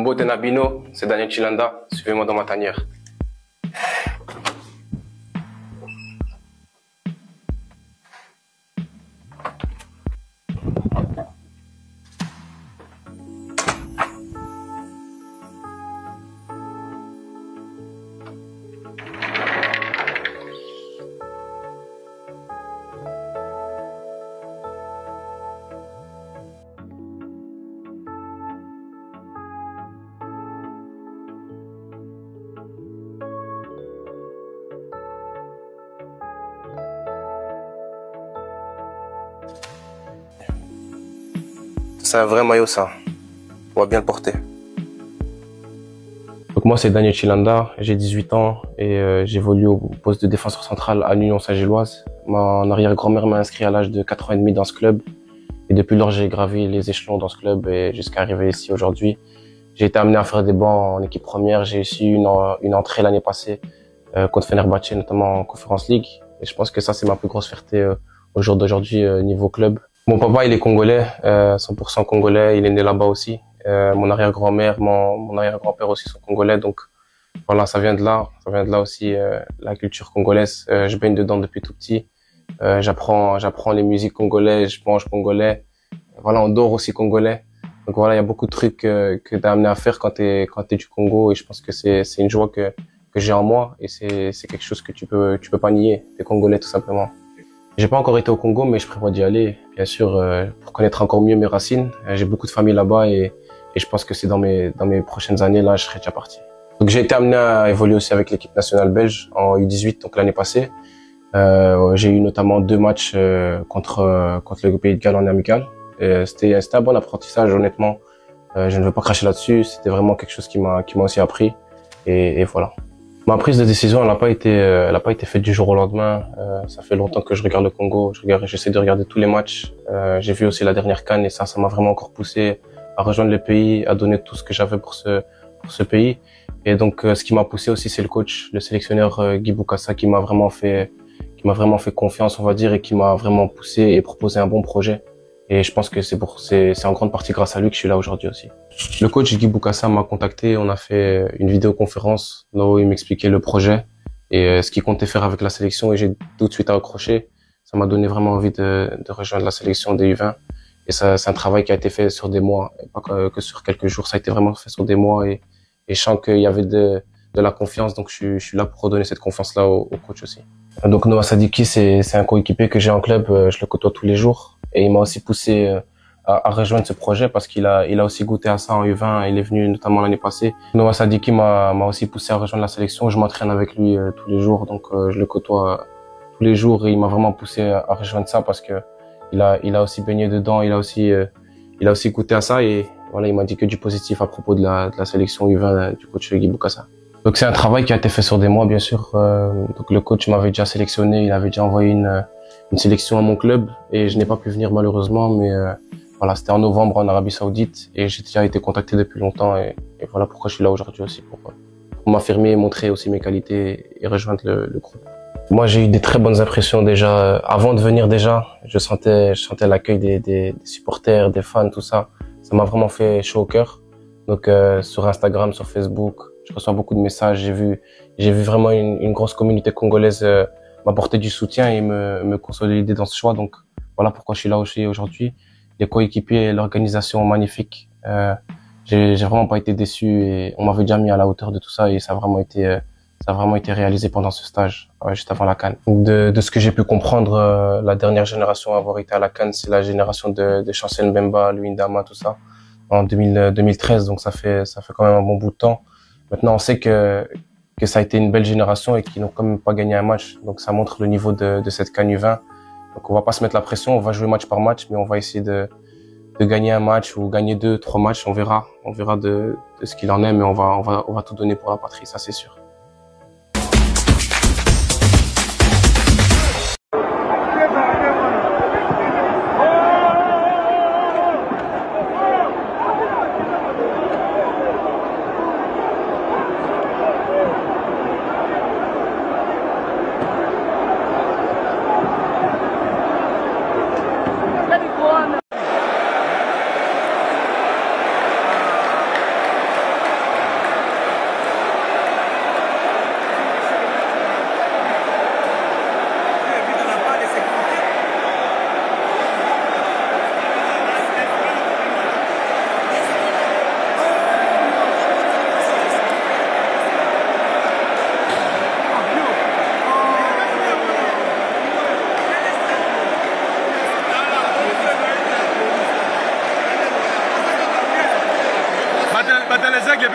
Combo de Nabino, c'est Daniel Chilanda. Suivez-moi dans ma tanière. C'est un vrai maillot, ça. On va bien le porter. Donc moi, c'est Daniel Chilanda, j'ai 18 ans et j'évolue au poste de défenseur central à l'Union Saint-Gilloise. Mon arrière-grand-mère m'a inscrit à l'âge de 4 ans et demi dans ce club. Et depuis lors, j'ai gravi les échelons dans ce club et jusqu'à arriver ici aujourd'hui. J'ai été amené à faire des bancs en équipe première. J'ai aussi eu une entrée l'année passée contre Fenerbahçe, notamment en Conference League. Et je pense que ça, c'est ma plus grosse fierté au jour d'aujourd'hui niveau club. Mon papa, il est congolais, 100% congolais. Il est né là-bas aussi. Mon arrière-grand-mère, mon arrière-grand-père aussi sont congolais. Donc voilà, ça vient de là. Ça vient de là aussi la culture congolaise. Je baigne dedans depuis tout petit. J'apprends les musiques congolaises. Je mange congolais. Voilà, on dort aussi congolais. Donc voilà, il y a beaucoup de trucs que t'es amené à faire quand t'es du Congo. Et je pense que c'est une joie que j'ai en moi. Et c'est quelque chose que tu peux pas nier. T'es congolais tout simplement. J'ai pas encore été au Congo, mais je prévois d'y aller, bien sûr, pour connaître encore mieux mes racines. J'ai beaucoup de famille là-bas et je pense que c'est dans mes prochaines années, là, je serai déjà parti. Donc j'ai été amené à évoluer aussi avec l'équipe nationale belge en U18, donc l'année passée. J'ai eu notamment 2 matchs contre le Pays de Galles en amical. C'était un bon apprentissage, honnêtement. Je ne veux pas cracher là-dessus. C'était vraiment quelque chose qui m'a aussi appris. Et voilà. Ma prise de décision, elle n'a pas été faite du jour au lendemain. Ça fait longtemps que je regarde le Congo. J'essaie de regarder tous les matchs. J'ai vu aussi la dernière CAN et ça m'a vraiment encore poussé à rejoindre le pays, à donner tout ce que j'avais pour ce pays. Et donc, ce qui m'a poussé aussi, c'est le coach, le sélectionneur Guy Bokassa, qui m'a vraiment fait confiance, on va dire, et qui m'a vraiment poussé et proposé un bon projet. Et je pense que c'est en grande partie grâce à lui que je suis là aujourd'hui aussi. Le coach Guy Bokassa m'a contacté, on a fait une vidéoconférence là où il m'expliquait le projet et ce qu'il comptait faire avec la sélection et j'ai tout de suite accroché. Ça m'a donné vraiment envie de rejoindre la sélection des U20 et ça, c'est un travail qui a été fait sur des mois, pas que sur quelques jours. Ça a été vraiment fait sur des mois et je sens qu'il y avait de la confiance, donc je suis là pour redonner cette confiance-là au coach aussi. Donc Noah Sadiki, c'est un coéquipier que j'ai en club, je le côtoie tous les jours. Et il m'a aussi poussé à rejoindre ce projet parce qu'il a aussi goûté à ça en U20. Il est venu notamment l'année passée. Noah Sadiki m'a aussi poussé à rejoindre la sélection. Je m'entraîne avec lui tous les jours, donc je le côtoie tous les jours et il m'a vraiment poussé à rejoindre ça parce que il a aussi baigné dedans. Il a aussi goûté à ça et voilà, il m'a dit que du positif à propos de la sélection U20 du coach Guy Bokassa. Donc c'est un travail qui a été fait sur des mois, bien sûr. Donc le coach m'avait déjà sélectionné, il avait déjà envoyé une sélection à mon club et je n'ai pas pu venir malheureusement, mais voilà, c'était en novembre en Arabie Saoudite et j'ai déjà été contacté depuis longtemps et voilà pourquoi je suis là aujourd'hui aussi pour m'affirmer, montrer aussi mes qualités et rejoindre le groupe. Moi, j'ai eu des très bonnes impressions déjà avant de venir déjà. Je sentais l'accueil des supporters, des fans, tout ça. Ça m'a vraiment fait chaud au cœur. Donc sur Instagram, sur Facebook, je reçois beaucoup de messages. J'ai vu vraiment une grosse communauté congolaise m'apporter du soutien et me consolider dans ce choix. Donc voilà pourquoi je suis là aussi aujourd'hui. Les coéquipiers et l'organisation magnifique. J'ai vraiment pas été déçu et on m'avait déjà mis à la hauteur de tout ça et ça a vraiment été réalisé pendant ce stage juste avant la CAN. De ce que j'ai pu comprendre, la dernière génération à avoir été à la CAN, c'est la génération de Chancel Mbemba, Louis Ndama, tout ça en 2013. Donc ça fait quand même un bon bout de temps. Maintenant on sait que ça a été une belle génération et qu'ils n'ont quand même pas gagné un match. Donc ça montre le niveau de cette CAN U20. Donc on va pas se mettre la pression, on va jouer match par match, mais on va essayer de gagner un match ou gagner 2, 3 matchs, on verra de ce qu'il en est, mais on va tout donner pour la patrie, ça c'est sûr.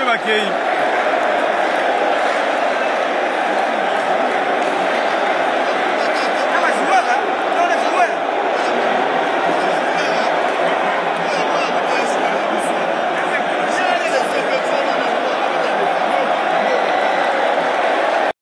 m'accueille.